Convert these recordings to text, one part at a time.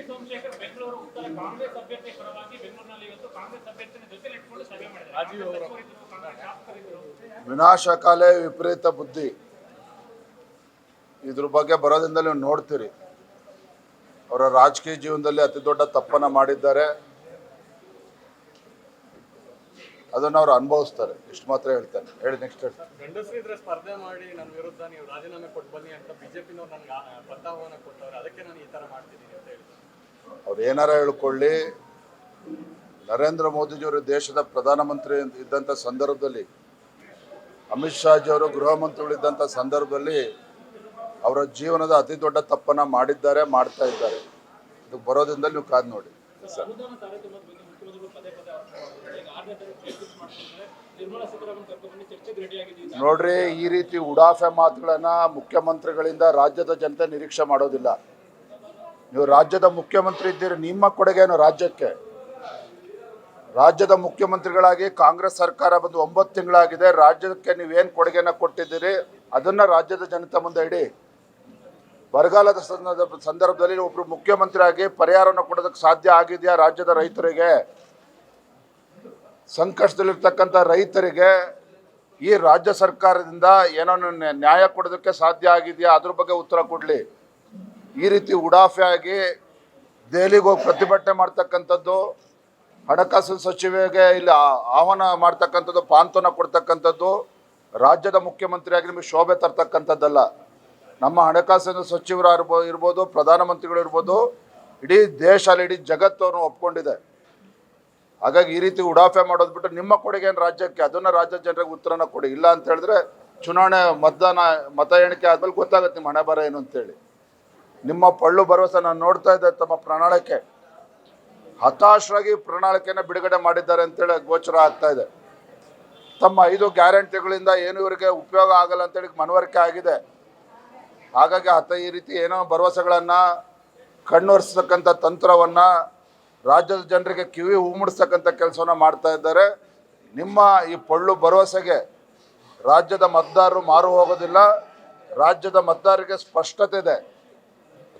ಸೋಮಶೇಖರ್ ಬೆಂಗಳೂರು ಉತ್ತರ ಕಾಂಗ್ರೆಸ್ ಅಭ್ಯರ್ಥಿ ಪರವಾಗಿ ಬೆಂಗಳೂರಿನಲ್ಲಿ ಇವತ್ತು ಕಾಂಗ್ರೆಸ್ ಅಭ್ಯರ್ಥಿನ ಜೊತೆ ಇಟ್ಕೊಂಡು ಸಭೆ ಮಾಡಿದ್ದಾರೆ. ವಿನಾಶಕಾಲೇ ವಿಪರೀತ ಬುದ್ಧಿ, ಇದ್ರ ಬಗ್ಗೆ ಬರೋದ್ರಿಂದ ನೀವು ನೋಡ್ತೀರಿ. ಅವರ ರಾಜಕೀಯ ಜೀವನದಲ್ಲಿ ಅತಿ ದೊಡ್ಡ ತಪ್ಪನ್ನ ಮಾಡಿದ್ದಾರೆ, ಅದನ್ನು ಅವ್ರು ಅನುಭವಿಸ್ತಾರೆ. ಇಷ್ಟು ಮಾತ್ರ ಹೇಳ್ತಾರೆ. ಹೇಳಿ ನೆಕ್ಸ್ಟ್. ಗಂಡಸರಿದ್ರೆ ಸ್ಪರ್ಧೆ ಮಾಡಿ ನನ್ನ ವಿರುದ್ಧ ನೀವು ರಾಜೀನಾಮೆ ಕೊಟ್ಟು ಬನ್ನಿ ಅಂತ ಬಿಜೆಪಿನವ್ರು ನನಗೆ ಪತ್ತಾಹ್ವಾನ ಕೊಟ್ಟವ್ರೆ, ಅದಕ್ಕೆ ನಾನು ಈ ತರ ಮಾಡ್ತಿದ್ದೀನಿ ಅಂತ ಹೇಳಿ. ಅವ್ರು ಏನಾರ ಹೇಳ್ಕೊಳ್ಳಿ, ನರೇಂದ್ರ ಮೋದಿಜಿಯವರು ದೇಶದ ಪ್ರಧಾನಮಂತ್ರಿ ಇದ್ದಂಥ ಸಂದರ್ಭದಲ್ಲಿ, ಅಮಿತ್ ಶಾಜಿಯವರು ಗೃಹ ಮಂತ್ರಿಗಳಿದ್ದಂಥ ಸಂದರ್ಭದಲ್ಲಿ ಅವರ ಜೀವನದ ಅತಿ ದೊಡ್ಡ ತಪ್ಪನ್ನ ಮಾಡಿದ್ದಾರೆ, ಮಾಡ್ತಾ ಇದ್ದಾರೆ. ಇದು ಬರೋದ್ರಿಂದ ನೀವು ಕಾದು ನೋಡಿ. ನೋಡ್ರಿ, ಈ ರೀತಿ ಉಡಾಫೆ ಮಾತುಗಳನ್ನ ಮುಖ್ಯಮಂತ್ರಿಗಳಿಂದ ರಾಜ್ಯದ ಜನತೆ ನಿರೀಕ್ಷೆ ಮಾಡೋದಿಲ್ಲ. ನೀವು ರಾಜ್ಯದ ಮುಖ್ಯಮಂತ್ರಿ ಇದ್ದೀರಿ, ನಿಮ್ಮ ಕೊಡುಗೆನು ರಾಜ್ಯಕ್ಕೆ. ರಾಜ್ಯದ ಮುಖ್ಯಮಂತ್ರಿಗಳಾಗಿ ಕಾಂಗ್ರೆಸ್ ಸರ್ಕಾರ ಬಂದು 9 ತಿಂಗಳಾಗಿದೆ. ರಾಜ್ಯಕ್ಕೆ ನೀವೇನು ಕೊಡುಗೆನ ಕೊಟ್ಟಿದ್ದೀರಿ ಅದನ್ನ ರಾಜ್ಯದ ಜನತೆ ಮುಂದೆ ಇಡಿ. ಬರಗಾಲದ ಸಂದರ್ಭದಲ್ಲಿ ಒಬ್ರು ಮುಖ್ಯಮಂತ್ರಿಯಾಗಿ ಪರಿಹಾರವನ್ನು ಕೊಡೋದಕ್ಕೆ ಸಾಧ್ಯ ಆಗಿದೆಯಾ? ರಾಜ್ಯದ ರೈತರಿಗೆ, ಸಂಕಷ್ಟದಲ್ಲಿರ್ತಕ್ಕಂಥ ರೈತರಿಗೆ ಈ ರಾಜ್ಯ ಸರ್ಕಾರದಿಂದ ಏನೋ ನ್ಯಾಯ ಕೊಡೋದಕ್ಕೆ ಸಾಧ್ಯ ಆಗಿದೆಯಾ? ಅದ್ರ ಬಗ್ಗೆ ಉತ್ತರ ಕೊಡಲಿ. ಈ ರೀತಿ ಉಡಾಫೆ ಆಗಿ ದೆಹಲಿಗೆ ಹೋಗಿ ಪ್ರತಿಭಟನೆ ಮಾಡ್ತಕ್ಕಂಥದ್ದು, ಹಣಕಾಸು ಸಚಿವೆಗೆ ಇಲ್ಲಿ ಆಹ್ವಾನ ಮಾಡ್ತಕ್ಕಂಥದ್ದು, ಪಾಂತನ ಕೊಡ್ತಕ್ಕಂಥದ್ದು ರಾಜ್ಯದ ಮುಖ್ಯಮಂತ್ರಿಯಾಗಿ ನಿಮಗೆ ಶೋಭೆ ತರ್ತಕ್ಕಂಥದ್ದಲ್ಲ. ನಮ್ಮ ಹಣಕಾಸಿನ ಸಚಿವರು ಇರ್ಬೋದು, ಪ್ರಧಾನಮಂತ್ರಿಗಳು ಇರ್ಬೋದು, ಇಡೀ ದೇಶ ಇಡೀ ಜಗತ್ತನ್ನು ಒಪ್ಕೊಂಡಿದೆ. ಹಾಗಾಗಿ ಈ ರೀತಿ ಉಡಾಫೆ ಮಾಡೋದು ಬಿಟ್ಟು ನಿಮ್ಮ ಕೊಡುಗೆ ಏನು ರಾಜ್ಯಕ್ಕೆ, ಅದನ್ನು ರಾಜ್ಯ ಜನರಿಗೆ ಉತ್ತರನ ಕೊಡಿ. ಇಲ್ಲ ಅಂತ ಹೇಳಿದ್ರೆ ಚುನಾವಣೆ ಮತ ಎಣಿಕೆ ಆದ್ಮೇಲೆ ಗೊತ್ತಾಗುತ್ತೆ ನಿಮ್ಮ ಹಣೆ ಬರ ಏನು ಅಂತೇಳಿ. ನಿಮ್ಮ ಪಳ್ಳು ಭರವಸೆ ನಾನು ನೋಡ್ತಾ ಇದ್ದೆ. ತಮ್ಮ ಪ್ರಣಾಳಿಕೆ ಹತಾಶರಾಗಿ ಪ್ರಣಾಳಿಕೆನ ಬಿಡುಗಡೆ ಮಾಡಿದ್ದಾರೆ ಅಂತೇಳಿ ಗೋಚರ ಆಗ್ತಾ ಇದೆ. ತಮ್ಮ 5 ಗ್ಯಾರಂಟಿಗಳಿಂದ ಏನು ಇವರಿಗೆ ಉಪಯೋಗ ಆಗಲ್ಲ ಅಂತೇಳಿ ಮನವರಿಕೆ ಆಗಿದೆ. ಹಾಗಾಗಿ ಈ ರೀತಿ ಏನೋ ಭರವಸೆಗಳನ್ನು ಕಣ್ಣೊರೆಸ್ತಕ್ಕಂಥ ತಂತ್ರವನ್ನು ರಾಜ್ಯದ ಜನರಿಗೆ ಕಿವಿ ಉಮ್ಮಡಿಸ್ತಕ್ಕಂಥ ಕೆಲಸವನ್ನು ಮಾಡ್ತಾ ಇದ್ದಾರೆ. ನಿಮ್ಮ ಈ ಪೊಳ್ಳು ಭರವಸೆಗೆ ರಾಜ್ಯದ ಮತದಾರರು ಮಾರು ಹೋಗೋದಿಲ್ಲ. ರಾಜ್ಯದ ಮತದಾರರಿಗೆ ಸ್ಪಷ್ಟತೆ ಇದೆ.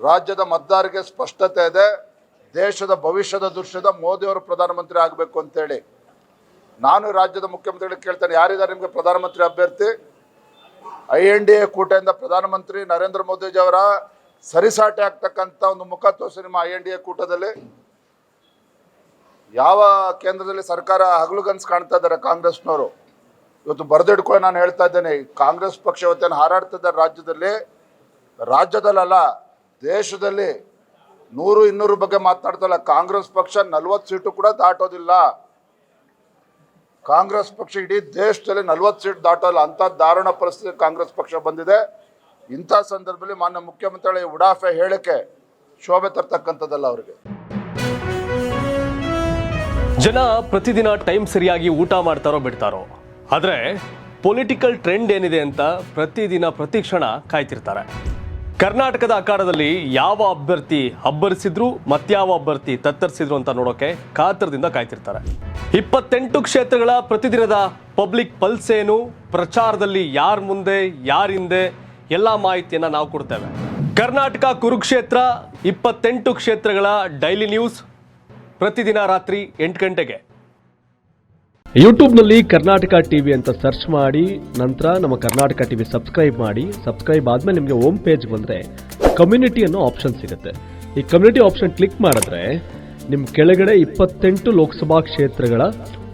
ರಾಜ್ಯದ ಮತದಾರರಿಗೆ ಸ್ಪಷ್ಟತೆ ಇದೆ. ದೇಶದ ಭವಿಷ್ಯದ ದೃಶ್ಯದ ಮೋದಿಯವರು ಪ್ರಧಾನಮಂತ್ರಿ ಆಗಬೇಕು ಅಂತೇಳಿ ನಾನು ರಾಜ್ಯದ ಮುಖ್ಯಮಂತ್ರಿಗಳಿಗೆ ಕೇಳ್ತೇನೆ, ಯಾರಿದ್ದಾರೆ ನಿಮಗೆ ಪ್ರಧಾನಮಂತ್ರಿ ಅಭ್ಯರ್ಥಿ? INDA ಕೂಟದಿಂದ ಪ್ರಧಾನಮಂತ್ರಿ ನರೇಂದ್ರ ಮೋದಿಜಿ ಅವರ ಸರಿಸಾಟಿ ಆಗ್ತಕ್ಕಂಥ ಒಂದು ಮುಖ ತೋರಿಸಿ ನಿಮ್ಮ INDA ಕೂಟದಲ್ಲಿ. ಯಾವ ಕೇಂದ್ರದಲ್ಲಿ ಸರ್ಕಾರ ಹಗಲುಗನ್ಸು ಕಾಣ್ತಾ ಇದ್ದಾರೆ ಕಾಂಗ್ರೆಸ್ನವರು? ಇವತ್ತು ಬರೆದಿಡ್ಕೊಂಡು ನಾನು ಹೇಳ್ತಾ ಇದ್ದೇನೆ, ಕಾಂಗ್ರೆಸ್ ಪಕ್ಷ ಇವತ್ತೇನು ಹಾರಾಡ್ತಿದ್ದಾರೆ ರಾಜ್ಯದಲ್ಲ ದೇಶದಲ್ಲಿ 100-200 ಬಗ್ಗೆ ಮಾತನಾಡ್ತಲ್ಲ. ಕಾಂಗ್ರೆಸ್ ಪಕ್ಷ 40 ಸೀಟು ಕೂಡ ದಾಟೋದಿಲ್ಲ. ಕಾಂಗ್ರೆಸ್ ಪಕ್ಷ ಇಡೀ ದೇಶದಲ್ಲಿ 40 ಸೀಟ್ ದಾಟೋಲ್ಲ. ಅಂಥ ದಾರುಣ ಪರಿಸ್ಥಿತಿ ಕಾಂಗ್ರೆಸ್ ಪಕ್ಷ ಬಂದಿದೆ. ಇಂಥ ಸಂದರ್ಭದಲ್ಲಿ ಮಾನ್ಯ ಮುಖ್ಯಮಂತ್ರಿಗಳ ಉಡಾಫೆ ಹೇಳಿಕೆ ಶೋಭೆ ತರ್ತಕ್ಕಂಥದ್ದಲ್ಲ ಅವರಿಗೆ. ಜನ ಪ್ರತಿದಿನ ಟೈಮ್ ಸರಿಯಾಗಿ ಊಟ ಮಾಡ್ತಾರೋ ಬಿಡ್ತಾರೋ, ಆದರೆ ಪೊಲಿಟಿಕಲ್ ಟ್ರೆಂಡ್ ಏನಿದೆ ಅಂತ ಪ್ರತಿದಿನ ಪ್ರತಿ ಕ್ಷಣ ಕಾಯ್ತಿರ್ತಾರೆ. ಕರ್ನಾಟಕದ ಅಖಾಡದಲ್ಲಿ ಯಾವ ಅಭ್ಯರ್ಥಿ ಅಬ್ಬರಿಸಿದ್ರು ಮತ್ಯಾವ ಅಭ್ಯರ್ಥಿ ತತ್ತರಿಸಿದ್ರು ಅಂತ ನೋಡೋಕೆ ಕಾತರದಿಂದ ಕಾಯ್ತಿರ್ತಾರೆ. 28 ಕ್ಷೇತ್ರಗಳ ಪ್ರತಿದಿನದ ಪಬ್ಲಿಕ್ ಪಲ್ಸ್ ಏನು, ಪ್ರಚಾರದಲ್ಲಿ ಯಾರ ಮುಂದೆ ಯಾರ ಹಿಂದೆ ಎಲ್ಲ ಮಾಹಿತಿಯನ್ನು ನಾವು ಕೊಡ್ತೇವೆ. ಕರ್ನಾಟಕ ಕುರುಕ್ಷೇತ್ರ 28 ಕ್ಷೇತ್ರಗಳ ಡೈಲಿ ನ್ಯೂಸ್ ಪ್ರತಿದಿನ ರಾತ್ರಿ 8 ಗಂಟೆಗೆ ಯೂಟ್ಯೂಬ್ನಲ್ಲಿ ಕರ್ನಾಟಕ ಟಿವಿ ಅಂತ ಸರ್ಚ್ ಮಾಡಿ, ನಂತರ ನಮ್ಮ ಕರ್ನಾಟಕ ಟಿವಿ ಸಬ್ಸ್ಕ್ರೈಬ್ ಮಾಡಿ. ಸಬ್ಸ್ಕ್ರೈಬ್ ಆದಮೇಲೆ ನಿಮಗೆ ಹೋಮ್ ಪೇಜ್ ಬಂದರೆ ಕಮ್ಯುನಿಟಿ ಅನ್ನೋ ಆಪ್ಷನ್ ಸಿಗುತ್ತೆ. ಈ ಕಮ್ಯುನಿಟಿ ಆಪ್ಷನ್ ಕ್ಲಿಕ್ ಮಾಡಿದ್ರೆ ನಿಮ್ಮ ಕೆಳಗಡೆ 28 ಲೋಕಸಭಾ ಕ್ಷೇತ್ರಗಳ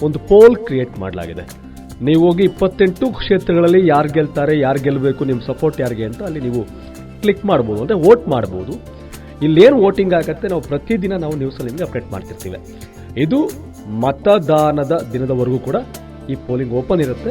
ಒಂದು ಪೋಲ್ ಕ್ರಿಯೇಟ್ ಮಾಡಲಾಗಿದೆ. ನೀವು ಹೋಗಿ 28 ಕ್ಷೇತ್ರಗಳಲ್ಲಿ ಯಾರು ಗೆಲ್ತಾರೆ, ಯಾರು ಗೆಲ್ಲಬೇಕು, ನಿಮ್ಮ ಸಪೋರ್ಟ್ ಯಾರಿಗೆ ಅಂತ ಅಲ್ಲಿ ನೀವು ಕ್ಲಿಕ್ ಮಾಡ್ಬೋದು, ಅಂದರೆ ವೋಟ್ ಮಾಡ್ಬೋದು. ಇಲ್ಲೇನು ವೋಟಿಂಗ್ ಆಗುತ್ತೆ ನಾವು ಪ್ರತಿದಿನ ನಾವು ನ್ಯೂಸಲ್ಲಿ ನಿಮಗೆ ಅಪ್ಡೇಟ್ ಮಾಡ್ತಿರ್ತೀವಿ. ಇದು ಮತದಾನದ ದಿನದವರೆಗೂ ಕೂಡ ಈ ಪೋಲಿಂಗ್ ಓಪನ್ ಇರುತ್ತೆ.